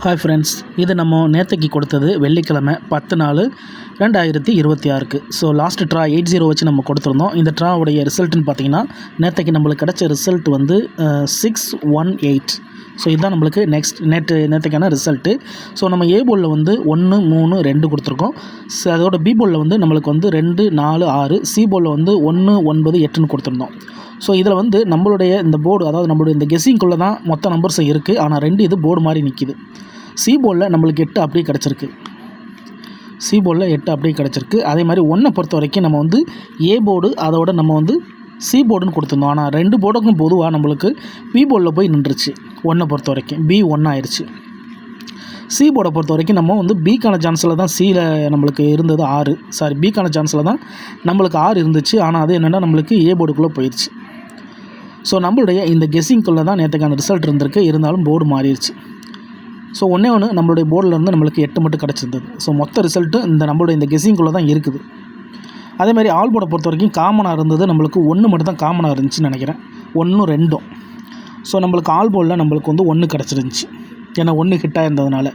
Hi friends, இது நம்ம நேற்றுக்கு கொடுத்தது வெள்ளிக்கிழமை 10/4/2026. ஸோ லாஸ்ட் ட்ரா 80 வச்சு நம்ம கொடுத்துருந்தோம். இந்த ட்ராவுடைய ரிசல்ட்டுன்னு பார்த்தீங்கன்னா நேற்றுக்கு நம்மளுக்கு கிடச்ச ரிசல்ட் வந்து 618. ஸோ இதுதான் நம்மளுக்கு நேற்றுக்கான ரிசல்ட்டு. ஸோ நம்ம ஏ போர்டில் வந்து 1 3 2 கொடுத்துருக்கோம். ஸோ அதோட பி போர்டில் வந்து நம்மளுக்கு வந்து 2 4 6, சி போர்டில் வந்து 1 9 8ன்னு கொடுத்துருந்தோம். ஸோ இதில் வந்து நம்மளுடைய இந்த போர்டு, அதாவது நம்மளுடைய இந்த கெஸ்ஸிங்குள்ளே தான் மொத்த நம்பர்ஸும் இருக்குது. ஆனால் 2 இது போர்டு மாதிரி நிற்கிது. சி போர்டில் நம்மளுக்கு 8 அப்படியே கிடச்சிருக்கு. சி போர்டில் 8 அப்படியே கிடச்சிருக்கு. அதே மாதிரி 1 பொறுத்த வரைக்கும் நம்ம வந்து ஏ போர்டு அதோட நம்ம வந்து சி போர்டுன்னு கொடுத்துருந்தோம். ஆனால் 2 போர்டுக்கும் பொதுவாக நம்மளுக்கு பி போர்டில் போய் நின்றுச்சு. 1 பொறுத்த வரைக்கும் பி 1 ஆயிடுச்சு. சி போர்டை பொறுத்த வரைக்கும் நம்ம வந்து பிக்கான சான்ஸில் தான் சியில் நம்மளுக்கு இருந்தது 6, பிக்கான சான்ஸில் தான் நம்மளுக்கு 6 இருந்துச்சு. ஆனால் அது என்னென்னா நம்மளுக்கு ஏ போர்டுக்குள்ளே போயிடுச்சு. ஸோ நம்மளுடைய இந்த கெஸ்ஸிங்குள்ளே தான் நேற்றுக்கான ரிசல்ட் இருந்திருக்கு. இருந்தாலும் போர்டு மாறிடுச்சு. ஸோ ஒன்றே நம்மளுடைய போர்டில் இருந்து நம்மளுக்கு 8 மட்டும் கிடச்சிருந்தது. ஸோ மொத்த ரிசல்ட்டு நம்மளுடைய இந்த கெஸ்ஸிங்குள்ளே தான் இருக்குது. அதேமாதிரி ஆல் போர்டை பொறுத்த வரைக்கும் காமனாக இருந்தது நம்மளுக்கு 1 மட்டும் தான் காமனாக இருந்துச்சுன்னு நினைக்கிறேன். 1 2. ஸோ நம்மளுக்கு ஆல் போர்டில் நம்மளுக்கு வந்து 1 கிடச்சிருந்துச்சி. ஏன்னா 1 ஹிட்டாக இருந்ததுனால.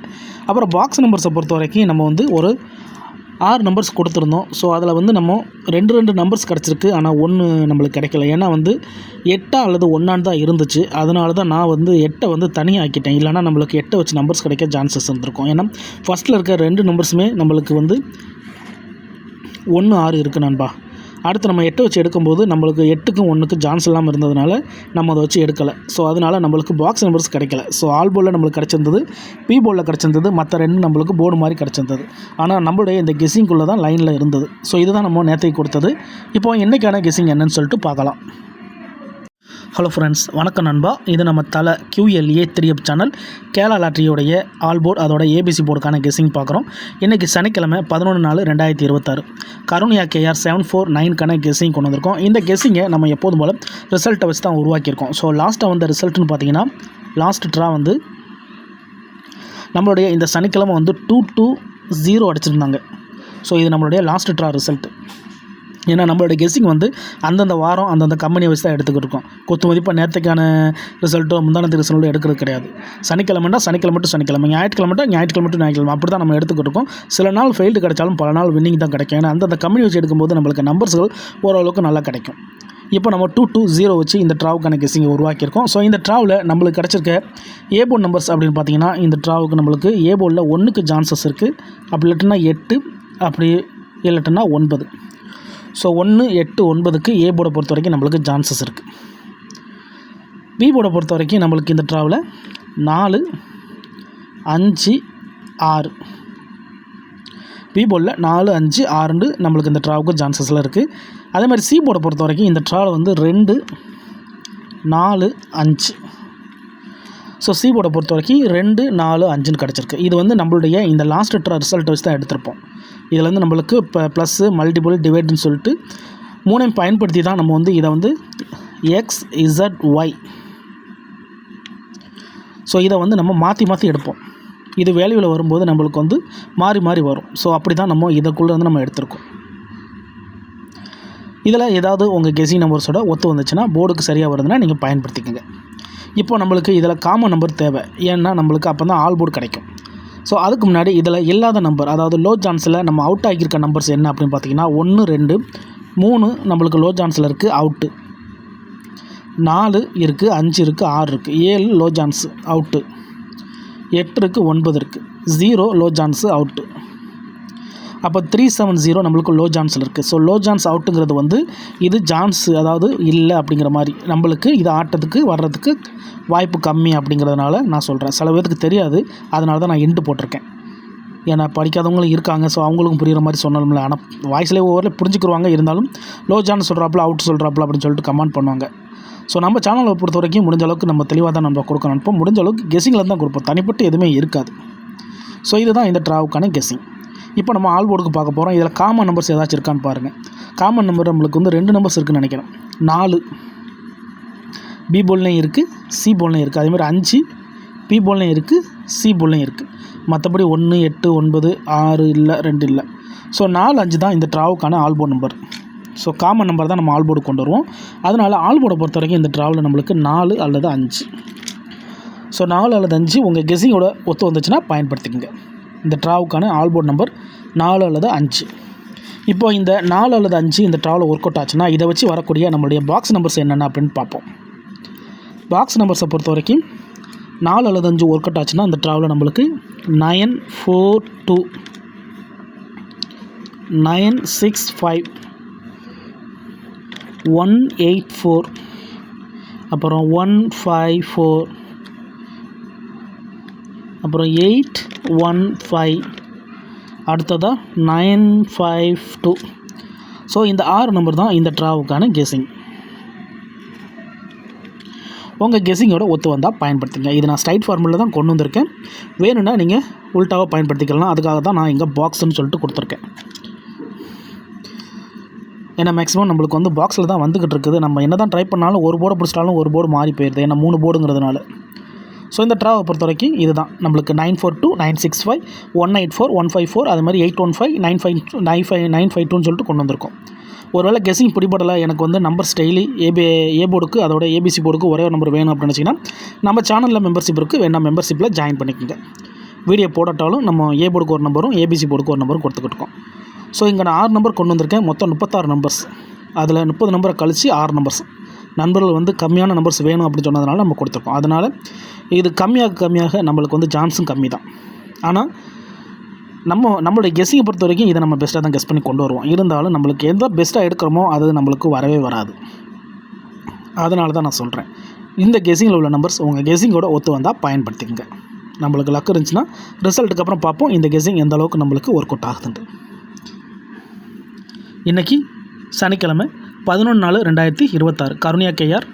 அப்புறம் பாக்ஸ் நம்பர்ஸை பொறுத்த வரைக்கும் நம்ம வந்து ஒரு 6 நம்பர்ஸ் கொடுத்துருந்தோம். ஸோ அதில் வந்து நம்ம 2 நம்பர்ஸ் கிடச்சிருக்கு. ஆனால் 1 நம்மளுக்கு கிடைக்கல. ஏன்னா வந்து 8 அல்லது 1 தான் இருந்துச்சு. அதனால தான் நான் வந்து 8 வந்து தனியாக ஆக்கிட்டேன். இல்லைனா நம்மளுக்கு 8 வச்சு நம்பர்ஸ் கிடைக்க சான்சஸ் இருந்திருக்கும். ஏன்னா ஃபஸ்ட்டில் இருக்க 2 நம்பர்ஸுமே நம்மளுக்கு வந்து 1 6 இருக்குது நண்பா. அடுத்து நம்ம 8 வச்சு எடுக்கும்போது நம்மளுக்கு 8க்கும் 1க்கும் சான்ஸ் இல்லாமல் இருந்ததுனால நம்ம அதை வச்சு எடுக்கலை. ஸோ அதனால் நம்மளுக்கு பாக்ஸ் நம்பர்ஸ் கிடைக்கல. ஸோ ஆல் போர்டில் நம்மளுக்கு கிடச்சிருந்தது, பி போர்டில் கிடச்சிருந்தது, மற்ற 2 நம்மளுக்கு போர்டு மாதிரி கிடச்சிருந்தது. ஆனால் நம்மளுடைய இந்த கெஸ்ஸிங்குள்ளே தான் லைனில் இருந்தது. ஸோ இதுதான் நம்ம நேற்றைக்கு கொடுத்தது. இப்போ என்றைக்கான கெஸ்ஸிங் என்னன்னு சொல்லிட்டு பார்க்கலாம். ஹலோ ஃப்ரெண்ட்ஸ், வணக்கம் நண்பா. இது நம்ம தலை QLA 3 சேனல் கேரளா லாட்ரியோடைய ஆல் போர்டு அதோட ஏபிசி போர்டுக்கான கெஸ்ஸிங் பார்க்குறோம். இன்றைக்கி சனிக்கிழமை 11/4/2026 கருணியா KR 749க்கான கெஸ்ஸிங் கொண்டு வந்திருக்கோம். இந்த கெஸ்ஸிங்கை நம்ம எப்போதும் போல் ரிசல்ட்டை வச்சு தான் உருவாக்கியிருக்கோம். ஸோ லாஸ்ட்டாக வந்த ரிசல்ட்டுன்னு பார்த்தீங்கன்னா லாஸ்ட் ட்ரா வந்து நம்மளுடைய இந்த சனிக்கிழமை வந்து 220 அடிச்சிருந்தாங்க. ஸோ இது நம்மளுடைய லாஸ்ட் ட்ரா ரிசல்ட்டு. ஏன்னா நம்மளோட கெஸ்ஸிங் வந்து அந்தந்த வாரம் அந்தந்த கம்பெனியை வச்சு தான் எடுத்துக்கிட்டு இருக்கோம். கொத்து மதிப்பாக நேற்றுக்கான ரிசல்ட்டோ முந்தானத்து ரிசல்ட்டோ எடுக்கிறது கிடையாது. சனிக்கிழமை டு சனிக்கிழமை, ஞாயிற்றுக்கிழமை டு ஞாயிற்றுக்கிழமை அப்படி தான் நம்ம எடுத்துக்கிட்டு இருக்கோம். சில நாள் ஃபெயில்டு கிடைச்சாலும் பல நாள் வின்னிங் தான் கிடைக்கும். ஏன்னா அந்தந்த கம்பெனி வச்சு எடுக்கும்போது நம்மளுக்கு நம்பர்ஸ்கள் ஓரளவுக்கு நல்லா கிடைக்கும். இப்போ நம்ம 220 வச்சு இந்த ட்ராவுக்கான கெஸ்ஸிங்கை உருவாக்கியிருக்கோம். ஸோ இந்த ட்ராவில் நம்மளுக்கு கிடச்சிருக்க ஏ போர்டு நம்பர்ஸ் அப்படின்னு பார்த்தீங்கன்னா இந்த ட்ராவுக்கு நம்மளுக்கு ஏ போர்டில் 1க்கு சான்சஸ் இருக்குது. அப்படி இல்லாட்டினா 8, அப்படி இல்லாட்டினா 9. ஸோ 1 8 9க்கு ஏ போர்டை பொறுத்த வரைக்கும் நம்மளுக்கு சான்சஸ் இருக்குது. பி போர்டை பொறுத்த வரைக்கும் நம்மளுக்கு இந்த ட்ராவில் 4 5 6, பி போர்டில் 4 5 6 நம்மளுக்கு இந்த ட்ராவுக்கு சான்சஸில் இருக்குது. அதே மாதிரி சி போர்டை பொறுத்த வரைக்கும் இந்த ட்ராவில் வந்து 2 4 5. ஸோ சி போர்டை பொறுத்த வரைக்கும் 2 4 5ன்னு கிடச்சிருக்கு. இது வந்து நம்மளுடைய இந்த லாஸ்ட் ட்ரா ரிசல்ட்டை வச்சு தான் எடுத்திருப்போம். இதில் வந்து நம்மளுக்கு இப்போ ப்ளஸ்ஸு மல்டிபிள் டிவைடுன்னு சொல்லிட்டு 3ஐயும் பயன்படுத்தி தான் நம்ம வந்து இதை வந்து XZY. ஸோ இதை வந்து நம்ம மாற்றி எடுப்போம். இது வேல்யூவில் வரும்போது நம்மளுக்கு வந்து மாறி வரும். ஸோ அப்படி தான் நம்ம இதற்குள்ளே வந்து நம்ம எடுத்திருக்கோம். இதில் ஏதாவது உங்கள் கெஸ்ஸிங் நம்பர்ஸோட ஒத்து வந்துச்சுன்னா போர்டுக்கு சரியாக வருதுன்னா நீங்கள் பயன்படுத்திக்கோங்க. இப்போ நம்மளுக்கு இதில் காமன் நம்பர் தேவை. ஏன்னா நம்மளுக்கு அப்போ தான் ஆல் போர்டு கிடைக்கும். ஸோ அதுக்கு முன்னாடி இதில் இல்லாத நம்பர், அதாவது லோ சான்ஸில் நம்ம அவுட் ஆகியிருக்க நம்பர்ஸ் என்ன அப்படின்னு பார்த்தீங்கன்னா 1 2 3 நம்மளுக்கு லோ சான்ஸில் இருக்குது, அவுட்டு. 4 இருக்குது, 5 இருக்குது, 6 இருக்குது, 7 லோ சான்ஸு, அவுட்டு. 8 இருக்குது, 9 இருக்குது, 0 லோ சான்ஸு, அவுட்டு. அப்போ 370 நம்மளுக்கு லோ சான்ஸில் இருக்குது. ஸோ லோ சான்ஸ் அவுட்டுங்கிறது வந்து இது சான்ஸு, அதாவது இல்லை அப்படிங்கிற மாதிரி நம்மளுக்கு இது ஆட்டத்துக்கு வர்றதுக்கு வாய்ப்பு கம்மி அப்படிங்கிறதுனால நான் சொல்கிறேன். சில பேருக்கு தெரியாது, அதனால தான் நான் இன்ட்டு போட்டிருக்கேன். ஏன்னா படிக்காதவங்களும் இருக்காங்க. ஸோ அவங்களுக்கும் புரிகிற மாதிரி சொன்னாலும்ல. ஆனால் வாய்ஸ்லேயே ஒவ்வொரு புரிஞ்சுக்குருவாங்க. இருந்தாலும் லோ சான்ஸ் சொல்கிறாப்புல அவுட் சொல்கிறாப்புல அப்படின்னு சொல்லிட்டு கமெண்ட் பண்ணுவாங்க. ஸோ நம்ம சேனலை பொறுத்த வரைக்கும் முடிஞ்ச அளவுக்கு நம்ம தெளிவாக தான் நம்ம கொடுக்க நினைப்போம். முடிஞ்ச அளவுக்கு கெஸ்ஸிங்கில் தான் கொடுப்போம். தனிப்பட்டு எதுவுமே இருக்காது. ஸோ இதுதான் இந்த ட்ராவுக்கான கெஸ்ஸிங். இப்போ நம்ம ஆல் போர்டுக்கு பார்க்க போகிறோம். இதில் காமன் நம்பர்ஸ் ஏதாச்சும் இருக்கான்னு பாருங்கள். காமன் நம்பர் நம்மளுக்கு வந்து 2 நம்பர்ஸ் இருக்குதுன்னு நினைக்கிறேன். 4 பி போர்ட்லேயும் இருக்குது, சி போர்ட்லேயும் இருக்குது. அதேமாதிரி 5 பி போர்ட்லேயும் இருக்குது, சி போர்ட்லேயும் இருக்குது. மற்றபடி 1 8 9 6 இல்லை, 2 இல்லை. ஸோ 4 5 தான் இந்த ட்ராவுக்கான all board number. So common number தான் நம்ம ஆல் போர்டு கொண்டு வருவோம். அதனால் ஆல் போர்டை பொறுத்த வரைக்கும் இந்த ட்ராவில் நம்மளுக்கு 4 அல்லது 5. ஸோ 4 அல்லது 5 உங்கள் கெஸ்ஸிங்கோட ஒத்து வந்துச்சுன்னா பயன்படுத்திக்கங்க. இந்த ட்ராவுக்கான ஆல் போர்ட் நம்பர் 4 அல்லது 5. இப்போ இந்த 4 அல்லது 5 இந்த ட்ராவில் ஒர்க் அவுட் ஆச்சுன்னா இதை வச்சு வரக்கூடிய நம்மளுடைய பாக்ஸ் நம்பர்ஸ் என்னென்ன அப்படின்னு பார்ப்போம். பாக்ஸ் நம்பர்ஸை பொறுத்த வரைக்கும் 4 அல்லது 5 ஒர்க் அவுட் ஆச்சுன்னா இந்த ட்ராவில் நம்மளுக்கு 942, 965, 184, அப்புறம் 154, அப்புறம் 815, அடுத்ததாக 952. ஸோ இந்த 6 நம்பர் தான் இந்த ட்ராவுக்கான கெஸ்ஸிங். உங்கள் கெஸ்ஸிங்கோட ஒத்து வந்தால் பயன்படுத்திங்க. இது நான் ஸ்ட்ரைட் ஃபார்முலில் தான் கொண்டு வந்திருக்கேன். வேணும்னா நீங்கள் உல்ட்டாவாக பயன்படுத்திக்கலாம். அதுக்காக தான் நான் இங்கே பாக்ஸ்ன்னு சொல்லிட்டு கொடுத்துருக்கேன். ஏன்னா மேக்ஸிமம் நம்மளுக்கு வந்து பாக்ஸில் தான் வந்துக்கிட்டு இருக்குது. நம்ம என்ன தான் ட்ரை பண்ணாலும் ஒரு போர்டை பிடிச்சிட்டாலும் ஒரு போர்டு மாறி போயிடுது. ஏன்னா 3 போர்டுங்கிறதுனால. ஸோ இந்த ட்ராவை பொறுத்த வரைக்கும் இது தான் நம்மளுக்கு 942, 965, 184, 154, அது மாதிரி 815, 952 சொல்லிட்டு கொண்டு வந்திருக்கோம். ஒருவேளை கெஸ்ஸிங் பிடிபடலை, எனக்கு வந்து நம்பர்ஸ் டெய்லி ஏ போர்டுக்கு அதோட ஏபிசி போர்டுக்கு ஒரே ஒரு நம்பர் வேணும் அப்படின்னு நினச்சிங்கன்னா நம்ம சேனலில் மெம்பர்ஷிப் இருக்குது, வேணால் மெம்பர்ஷிப்பில் ஜாயின் பண்ணிக்கோங்க. வீடியோ போடட்டாலும் நம்ம ஏ போர்டுக்கு ஒரு நம்பரும் ஏபிசி போர்டுக்கு ஒரு நம்பரும் கொடுத்துக்கிட்டோம். ஸோ இங்கே நான் 6 நம்பர் கொண்டு வந்திருக்கேன். மொத்தம் 36 நம்பர்ஸ். அதில் 30 நம்பரை கழித்து 6 நம்பர்ஸ். நண்பர்கள் வந்து கம்மியான நம்பர்ஸ் வேணும் அப்படின்னு சொன்னதுனால நம்ம கொடுத்துருக்கோம். அதனால் இது கம்மியாக நம்மளுக்கு வந்து சான்ஸும் கம்மி தான். ஆனால் நம்மளுடைய கெஸ்ஸிங்கை பொறுத்த வரைக்கும் இதை நம்ம பெஸ்ட்டாக தான் கெஸ் பண்ணி கொண்டு வருவோம். இருந்தாலும் நம்மளுக்கு எந்த பெஸ்ட்டாக எடுக்கிறோமோ அது நம்மளுக்கு வரவே வராது. அதனால தான் நான் சொல்கிறேன், இந்த கெஸ்ஸிங்கில் உள்ள நம்பர்ஸ் உங்கள் கெஸ்ஸிங்கோட ஒத்து வந்தால் பயன்படுத்திக்கங்க. நம்மளுக்கு லக் இருந்துச்சுன்னா ரிசல்ட்டுக்கு அப்புறம் பார்ப்போம் இந்த கெஸ்ஸிங் எந்த அளவுக்கு நம்மளுக்கு ஒர்க் அவுட் ஆகுதுன்ட்டு. இன்றைக்கி சனிக்கிழமை 11/4/2026 கருணியா கேஆர்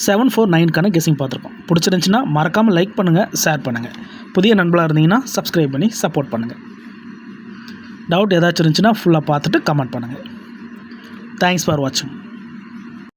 749க்கான கெஸ்ஸிங் பார்த்துருக்கோம். பிடிச்சிருந்துச்சின்னா மறக்காமல் லைக் பண்ணுங்கள், ஷேர் பண்ணுங்கள். புதிய நண்பர்களாக இருந்தீங்கன்னா சப்ஸ்கிரைப் பண்ணி சப்போர்ட் பண்ணுங்கள். டவுட் ஏதாச்சும் இருந்துச்சுன்னா ஃபுல்லாக பார்த்துட்டு கமெண்ட் பண்ணுங்கள். தேங்க்ஸ் ஃபார் வாட்சிங்.